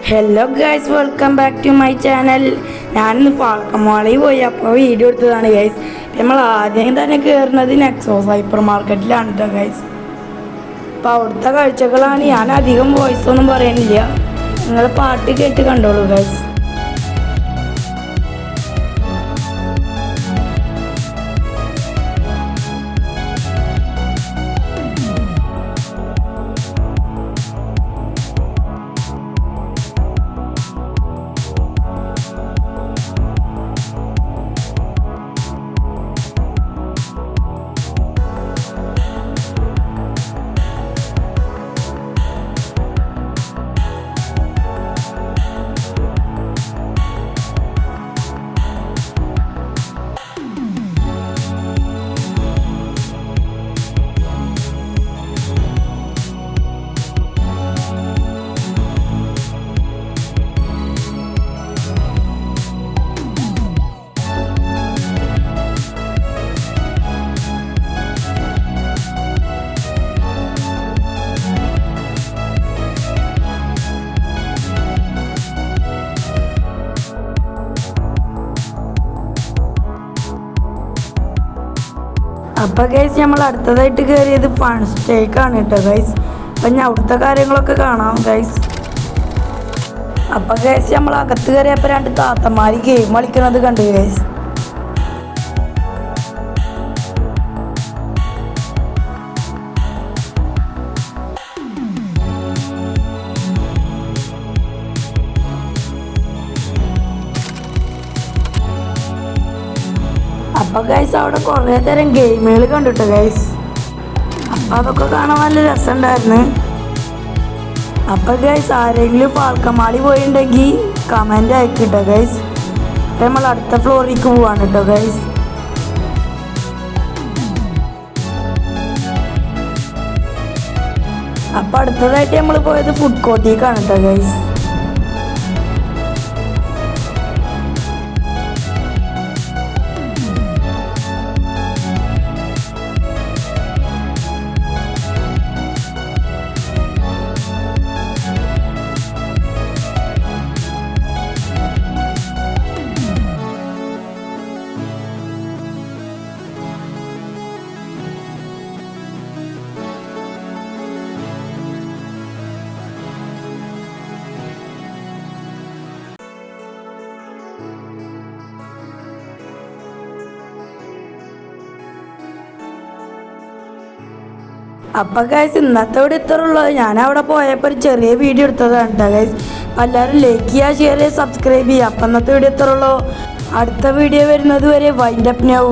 Hello guys, welcome back to my channel. ഞാനിന്ന് ഫാൽക്കമാളിൽ പോയി അപ്പോൾ വീഡിയോ എടുത്തതാണ് ഗൈസ്. നമ്മൾ ആദ്യം തന്നെ കയറുന്നത് നെക്സോസ് ഹൈപ്പർ മാർക്കറ്റിലാണ് കേട്ടോ ഗൈസ്. അപ്പോൾ അവിടുത്തെ കാഴ്ചകളാണ്. ഞാൻ അധികം വോയിസ് ഒന്നും പറയുന്നില്ല, നിങ്ങൾ പാട്ട് കേട്ട് കണ്ടോളൂ ഗൈസ്. അപ്പോൾ ഗൈസ്, നമ്മൾ അടുത്തതായിട്ട് കയറിയത് ഫൺ സ്റ്റേക്കാണ് കേട്ടോ ഗൈസ്. അപ്പം ഞാൻ അവിടുത്തെ കാര്യങ്ങളൊക്കെ കാണാം ഗൈസ്. അപ്പോൾ ഗൈസ്, നമ്മൾ അകത്ത് കയറിയപ്പോൾ രണ്ട് താത്തമാർ ഗെയിം കളിക്കുന്നത് കണ്ടു ഗൈസ്. അപ്പോൾ ഗൈസ്, അവിടെ കുറേ തരം ഗെയിമുകൾ കണ്ടിട്ടോ ഗൈസ്. അപ്പോൾ അതൊക്കെ കാണാൻ നല്ല രസമുണ്ടായിരുന്നു. അപ്പോൾ ഗൈസ്, ആരെങ്കിലും ഫാൽക്കമാളി പോയിട്ടുണ്ടെങ്കിൽ കമൻ്റ് അയക്കിട്ടോ ഗൈസ്. നമ്മൾ അടുത്ത ഫ്ലോറിലേക്ക് പോവാണ് കേട്ടോ ഗൈസ്. അപ്പോൾ അടുത്തതായിട്ട് നമ്മൾ പോയത് ഫുഡ് കോർട്ടിലേക്കാണ് കേട്ടോ ഗൈസ്. അപ്പോൾ ഗൈസ്, ഇന്നത്തെ ഇവിടെ ഇത്രയുള്ളത്. ഞാൻ അവിടെ പോയപ്പോൾ ഒരു ചെറിയ വീഡിയോ എടുത്തതാണ് കേട്ടോ ഗൈസ്. എല്ലാവരും ലൈക്ക് ചെയ്യുക, ഷെയർ ചെയ്യുക, സബ്സ്ക്രൈബ് ചെയ്യുക. അപ്പം ഇന്നത്തെ വീഡിയോ ഇത്രയുള്ളൂ. അടുത്ത വീഡിയോ വരുന്നത് വരെ വൈൻഡ് അപ്പ് നൗ.